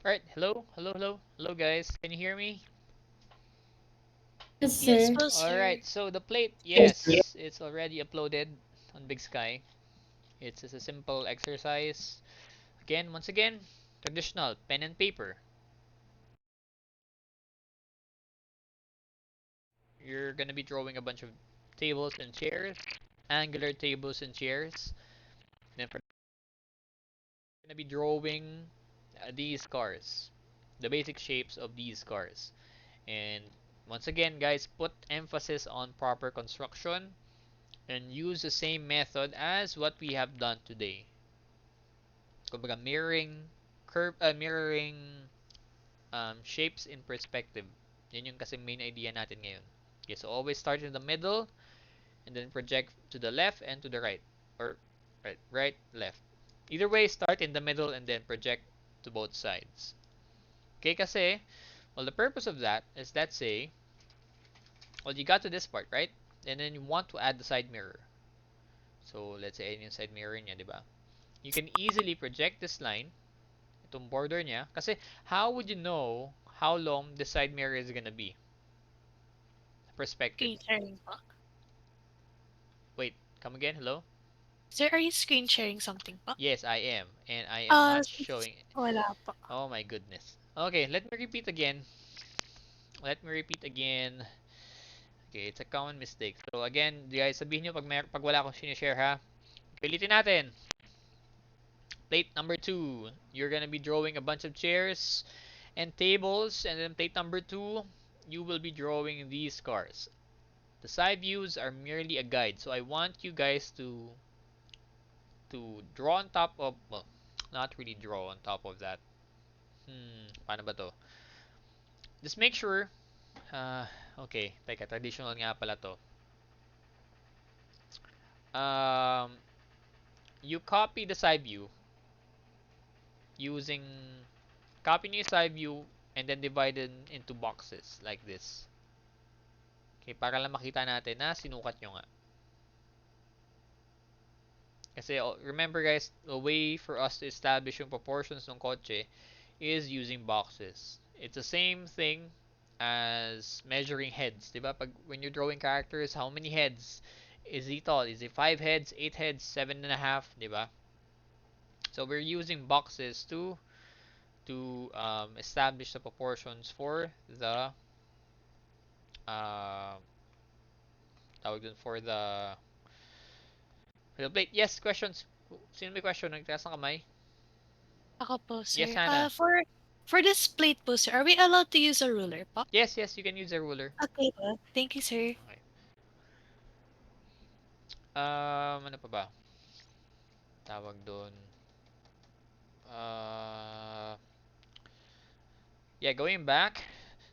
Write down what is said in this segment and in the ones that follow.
Alright, hello guys. Can you hear me? Yes, Yes sir. po, sir. Alright, so the plate, yes, it's already uploaded on Big Sky. It's just a simple exercise. Again, once again, traditional pen and paper. You're gonna be drawing a bunch of tables and chairs, angular tables and chairs. Then we're gonna be drawing these cars, the basic shapes of these cars. And once again, guys, put emphasis on proper construction and use the same method as what we have done today. Kumbaga, mirroring shapes in perspective. Yun yung kasi main idea natin ngayon. Okay, so always start in the middle and then project to the left and to the right. Or right, left. Either way, start in the middle and then project to both sides. Okay, kasi, well, the purpose of that is, let's say, well, you got to this part, right? And then you want to add the side mirror. So, let's say, ayun yung side mirror niya, di ba? You can easily project this line, itong border niya, kasi how would you know how long the side mirror is gonna be? Perspective. Screen sharing po. Wait, come again? Hello? Sir, are you screen sharing something po? Yes, I am. And I am not showing. Wala po. Oh my goodness. Okay, let me repeat again. Let me repeat again. Okay, it's a common mistake. So again, guys, sabihin nyo pag wala akong sinishare ha. Pilitin natin. Plate number 2. You're gonna be drawing a bunch of chairs and tables. And then plate number 2, you will be drawing these cars. The side views are merely a guide. So I want you guys to draw on top of, well, not really draw on top of that. Paano ba to? Just make sure, okay, teka, traditional nga pala to. Um, you copy the side view using, copy nyo yung side view and then divide it into boxes like this. Okay, para lang makita natin na sinukat nyo nga. Kasi remember guys, the way for us to establish yung proportions ng kotse is using boxes. It's the same thing as measuring heads, 'di ba? Pag when you're drawing characters, how many heads is he tall? Is it 5 heads, 8 heads, 7 and a half, 'di ba? So we're using boxes to establish the proportions uh, tawag dun, for the plate. Yes, questions. Sino may question? Nagtaas ng kamay? Ako po, Yes, sir. Hannah. For this plate po, sir, are we allowed to use a ruler po? Yes, you can use a ruler. Okay po. Thank you, sir. Okay. Ano pa ba? Tawag doon. Uh, yeah, going back.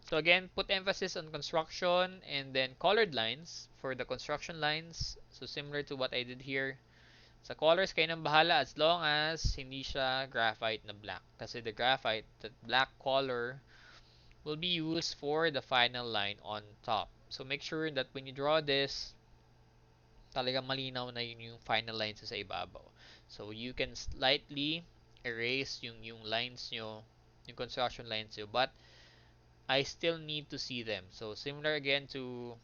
So again, put emphasis on construction and then colored lines for the construction lines. So similar to what I did here. Sa colors, kayo nang bahala as long as hindi siya graphite na black. Kasi the graphite, the black color, will be used for the final line on top. So make sure that when you draw this, talagang malinaw na yun yung final lines sa ibabaw. So you can slightly erase yung lines nyo, yung construction lines nyo, but I still need to see them. So similar again to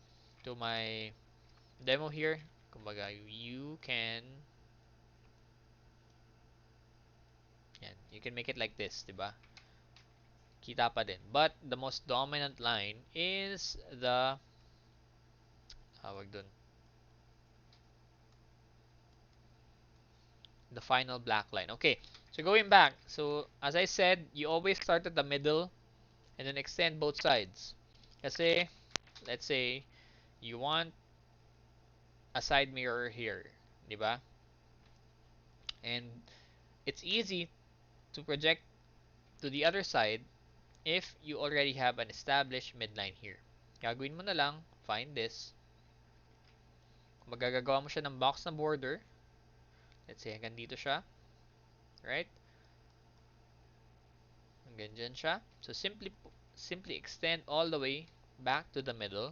my demo here. Kumbaga, you can yan, you can make it like this, 'di ba? Kita pa din. But the most dominant line is the tawag dun, the final black line. Okay. So going back. So as I said, you always start at the middle and then extend both sides. Kasi let's say you want a side mirror here, 'di ba? And it's easy to project to the other side if you already have an established midline here. Gagawin mo na lang, find this. Magagagawa mo siya ng box na border. Let's say hanggang dito siya, right? Hanggang dyan siya. So simply extend all the way back to the middle.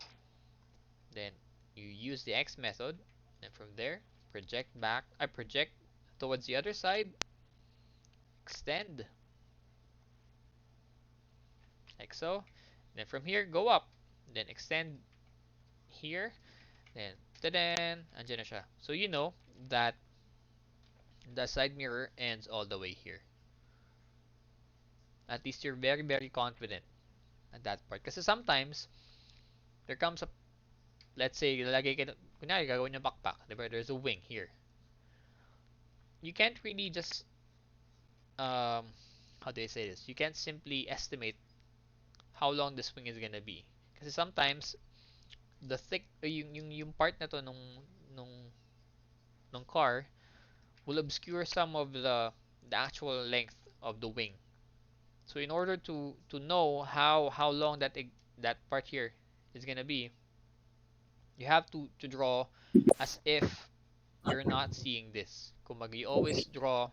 Then you use the X method, and from there project back. I project towards the other side. Extend. like so. Then from here, go up. Then extend here. Then, ta-dan! Andyan na siya. So you know that the side mirror ends all the way here. At least you're very, very confident at that part. Kasi sometimes, there comes a, let's say, lalagay ka, kunyari, gagawin yung backpack. Diba? There's a wing here. You can't really just, um, how do I say this? You can't simply estimate how long this wing is gonna be. Kasi sometimes, the thick, yung part na to nung, nung car will obscure some of the actual length of the wing. So in order to know how long that part here is gonna be, you have to draw as if you're not seeing this. Kumbaga, you always draw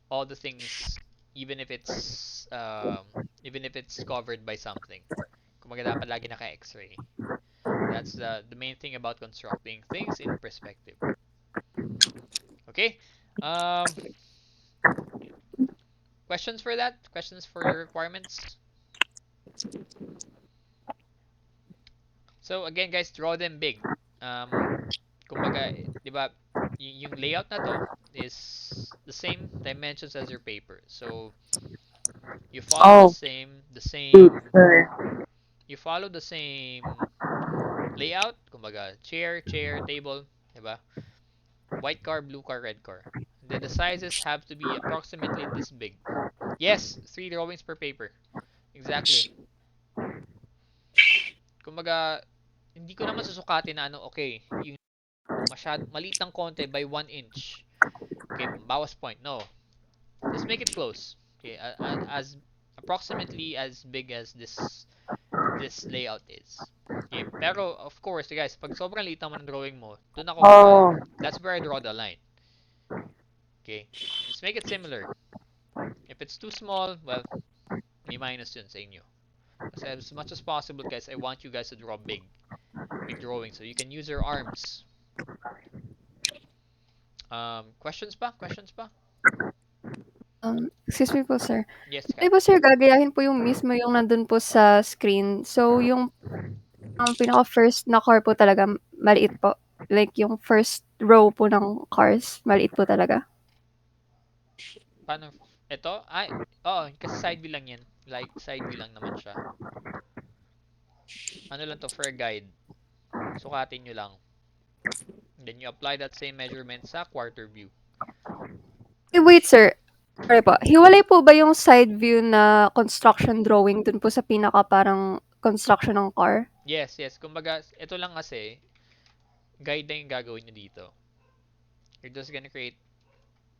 all the things even if it's covered by something. Kumbaga, dapat lagi naka X-ray. That's the main thing about constructing things in perspective. Okay? Um, Questions for that? Questions for the requirements? So again, guys, draw them big. Um, Kumbaga, 'di ba, yung layout na to is the same dimensions as your paper. So you follow the Oh, same sir. you follow the same layout. Kumbaga, chair, table, 'di ba? White car, blue car, red car. And then the sizes have to be approximately this big. Yes, 3 drawings per paper. Exactly. Kumbaga, hindi ko naman susukatin na ano, okay, yung maliit ng konti by 1 inch. Okay, bawas point. No. Just make it close. Okay, as approximately as big as this layout is. Okay, pero of course, guys, pag sobrang liit naman ng drawing mo, doon ako Oh, that's where I draw the line. Okay, just make it similar. If it's too small, well, may minus yun sa inyo. Kasi as much as possible, guys, I want you guys to draw big drawing so you can use your arms. Questions pa? Questions pa? Excuse me po, sir. Yes, Di Kat. ba, sir, gagayahin po yung mismo yung nandun po sa screen. So, yung pinaka-first na car po talaga, maliit po. Like, yung first row po ng cars, maliit po talaga. Paano? Ito? Ay, oo, kasi side view lang yan. Like, side view lang naman siya. Ano lang to, for a guide. Sukatin nyo lang. And then you apply that same measurement sa quarter view. Wait, sir. Sorry po. Hiwalay po ba yung side view na construction drawing dun po sa pinaka parang construction ng car? Yes. Kumbaga, ito lang kasi, guide na yung gagawin nyo dito. You're just gonna create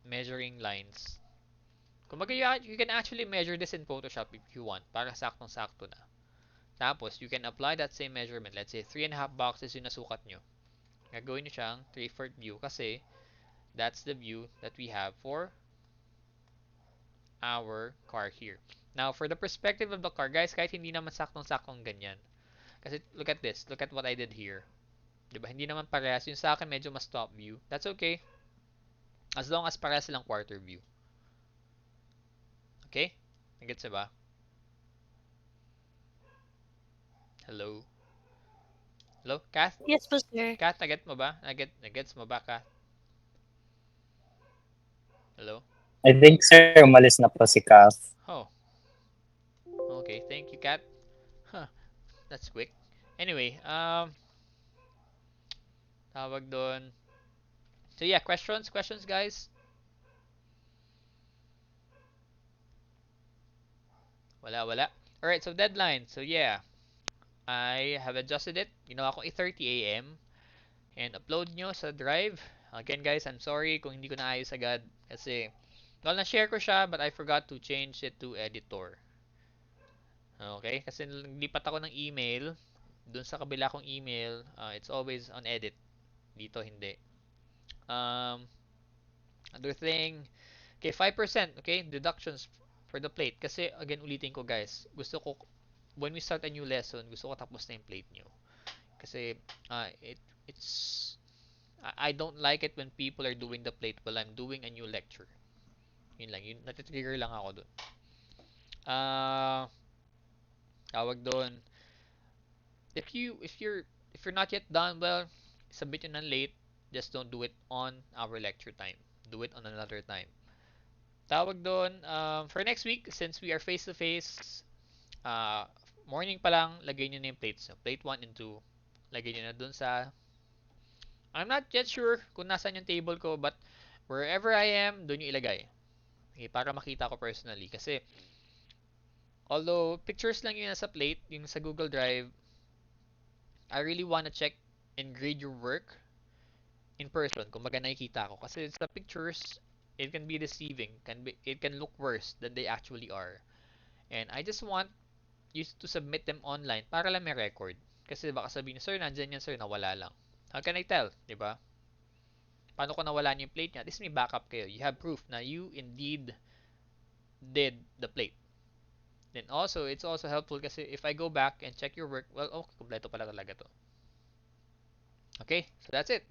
measuring lines. Kumbaga, you can actually measure this in Photoshop if you want, para saktong-sakto na. Tapos, you can apply that same measurement. Let's say, 3.5 boxes yung nasukat nyo. Gagawin nyo siyang 3/4 view kasi that's the view that we have for our car here. Now, for the perspective of the car, guys, kahit hindi naman saktong-saktong ganyan. Kasi look at this. Look at what I did here. Diba? Hindi naman parehas. Yung sa akin medyo mas top view. That's okay. As long as parehas silang quarter view. Okay? Nagets ba? Hello? Hello? Kath? Yes po, sir. Kath, naget mo ba? Nagets mo ba, Kath? Hello? I think, sir, umalis na po si Kath. Oh. Okay. Thank you, Kath. Huh. That's quick. Anyway, tawag doon. So yeah, questions? Questions, guys? Wala. Alright, so deadline. So yeah, I have adjusted it. Ginawa ko 8:30 a.m. and upload nyo sa drive. Again, guys, I'm sorry kung hindi ko naayos agad kasi well, na-share ko siya but I forgot to change it to editor. Okay? Kasi naglipat ako ng email. Dun sa kabila kong email, it's always on edit. Dito, hindi. Um, Other thing, okay, 5%, okay, deductions for the plate. Kasi, again, ulitin ko, guys. Gusto ko, when we start a new lesson, gusto ko tapos na yung plate nyo. Kasi, it's, I don't like it when people are doing the plate while I'm doing a new lecture. Yun lang, yun, natitrigger lang ako dun. Tawag doon, if you're not yet done, well, submit yun ng late. Just don't do it on our lecture time. Do it on another time. Tawag doon, for next week, since we are face to face, morning pa lang, lagay nyo na yung plates. So, plate 1 and 2. Lagay nyo na dun sa, I'm not yet sure kung nasaan yung table ko, but wherever I am, dun yung ilagay. Okay, para makita ko personally. Kasi, although pictures lang yun nasa plate, yung sa Google Drive, I really wanna check and grade your work in person. Kung baga nakikita ko. Kasi sa pictures, it can be deceiving. It can look worse than they actually are. And I just want you to submit them online para lang may record. Kasi baka sabihin, sir, nandyan yan, sir, nawala lang. How can I tell? Diba? Paano ko nawala niyo yung plate niya? At least may backup kayo. You have proof na you indeed did the plate. Then also, it's also helpful kasi if I go back and check your work, well, okay, kompleto pala talaga to. Okay, so that's it.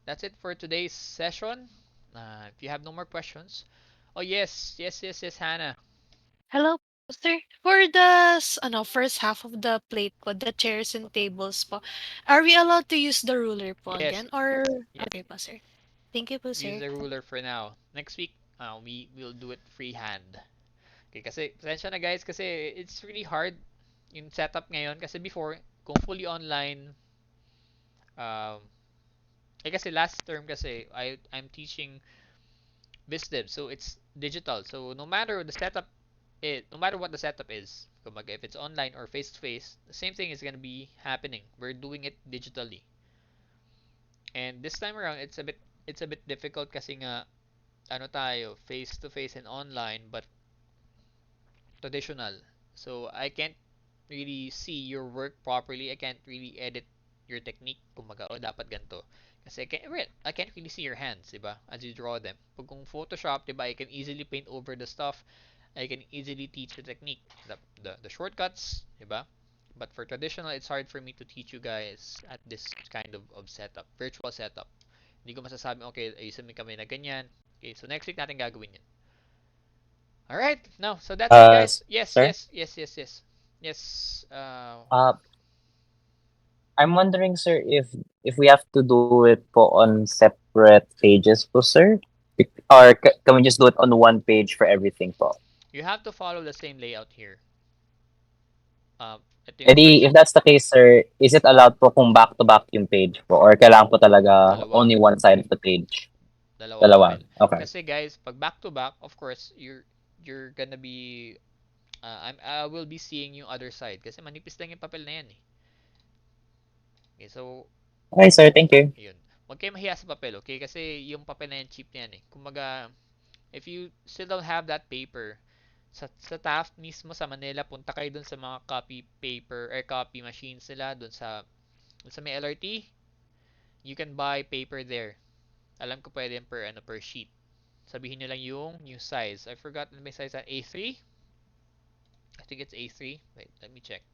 That's it for today's session. If you have no more questions. Oh, yes, Hannah. Hello po, sir. For the first half of the plate po, the chairs and tables po, are we allowed to use the ruler po Yes, again? Or, yes. okay po, sir. Thank you po, Use sir. the ruler for now. Next week, we will do it freehand. Okay, kasi, pasensya na guys, kasi it's really hard yung setup ngayon. Kasi before, kung fully online, um, kasi last term kasi, I'm teaching BizDev, so it's digital. So no matter what the setup is, kumbaga if it's online or face to face, the same thing is gonna be happening. We're doing it digitally. And this time around, it's a bit difficult kasi nga ano tayo, face to face and online, but traditional. So I can't really see your work properly. I can't really edit your technique. Kumaga, oh, dapat ganito. Kasi I can't really see your hands, diba? As you draw them. Pag kung Photoshop, diba, I can easily paint over the stuff. I can easily teach the technique, the shortcuts, diba? But for traditional, it's hard for me to teach you guys at this kind of setup, virtual setup. Hindi ko masasabi, okay, ayusin mo kami na ganyan. Okay, so next week natin gagawin yan. Alright, no, so that's it, guys. Yes, Sir, yes, yes, yes, yes. Yes, uh, I'm wondering, sir, if we have to do it po on separate pages po, sir? Or can we just do it on one page for everything po? you have to follow the same layout here. Ito yung Edi, first if that's the case, sir, is it allowed po kung back-to-back yung page po? Or kailangan po talaga dalawa, only one side of the page? dalawang Dalawa. papel. Okay. Kasi guys, pag back to back, of course, you're gonna be I will be seeing yung other side kasi manipis lang yung papel na yan eh. Okay, so Okay, sir. Thank you. yun. Huwag kayo mahiya sa papel, okay? Kasi yung papel na yan cheap na yan eh. Kumbaga, if you still don't have that paper, sa Taft mismo sa Manila, punta kayo dun sa mga copy paper or copy machines nila dun sa may LRT. You can buy paper there. Alam ko pwede yan per sheet. Sabihin nyo lang yung size. I forgot na may size at A3. I think it's A3. Wait, let me check.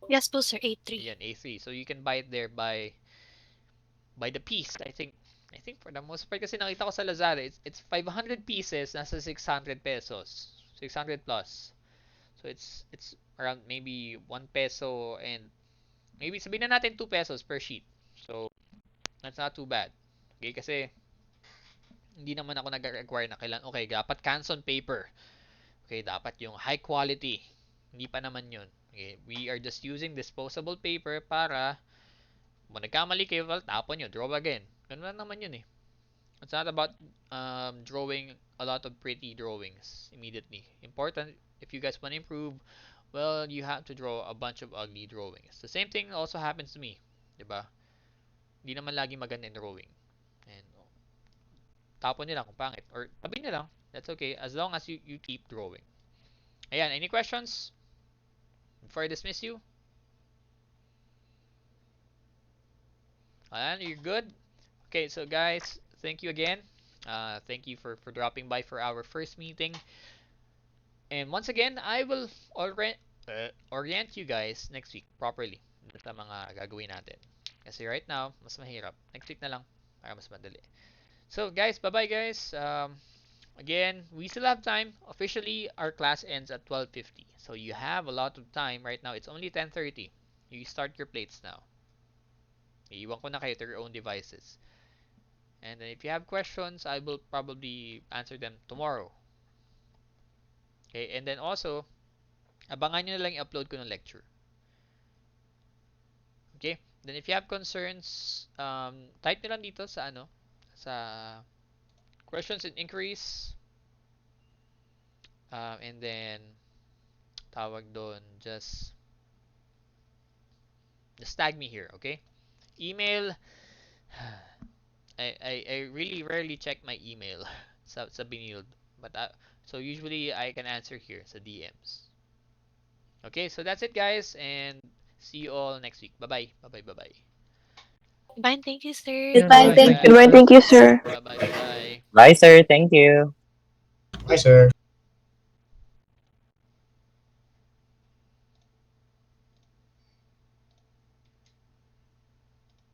Yes po, sir. 8-3. Ayan, A3. So you can buy it there by the piece. I think for the most part kasi nakita ko sa Lazada, it's 500 pieces, nasa 600 pesos. 600 plus. So it's around maybe 1 peso and maybe sabihin na natin 2 pesos per sheet. So that's not too bad. Okay, kasi hindi naman ako nag-require na kailan, okay, dapat canson paper. Okay, dapat yung high quality. Hindi pa naman yun. Okay, we are just using disposable paper para kung nagkamali kayo, well, tapon nyo, draw again. Ganun lang naman yun eh. It's not about drawing a lot of pretty drawings immediately. Important, if you guys want to improve, well, you have to draw a bunch of ugly drawings. The same thing also happens to me. Diba? Hindi naman lagi maganda in drawing. And tapon nyo lang kung pangit. Or tabi nyo lang. That's okay. As long as you keep drawing. Ayan, any questions before I dismiss you? Ayan, you're good? Okay, so guys, thank you again. Thank you for dropping by for our first meeting. And once again, I will orient you guys next week properly sa mga gagawin natin. Kasi right now, mas mahirap. Next week na lang para mas madali. So guys, bye-bye guys. Again, we still have time. Officially, our class ends at 12:50. So you have a lot of time. Right now, it's only 10:30. You start your plates now. Iiwan ko na kayo to your own devices. And then if you have questions, I will probably answer them tomorrow. Okay, and then also, abangan nyo na lang i-upload ko ng lecture. Okay? Then if you have concerns, type nyo lang dito sa sa questions and inquiries. And then, tawag doon, just tag me here, okay? Email, I really rarely check my email sa Binild. But so usually I can answer here sa DMs. Okay, so that's it guys and see you all next week. Bye-bye. Bye-bye. Bye-bye. Bye, thank you, sir. Goodbye. Bye-bye Thank Bye. you. Goodbye. guys. Thank you, sir. Bye-bye. Bye-bye. Bye, sir. Thank you. Bye, sir.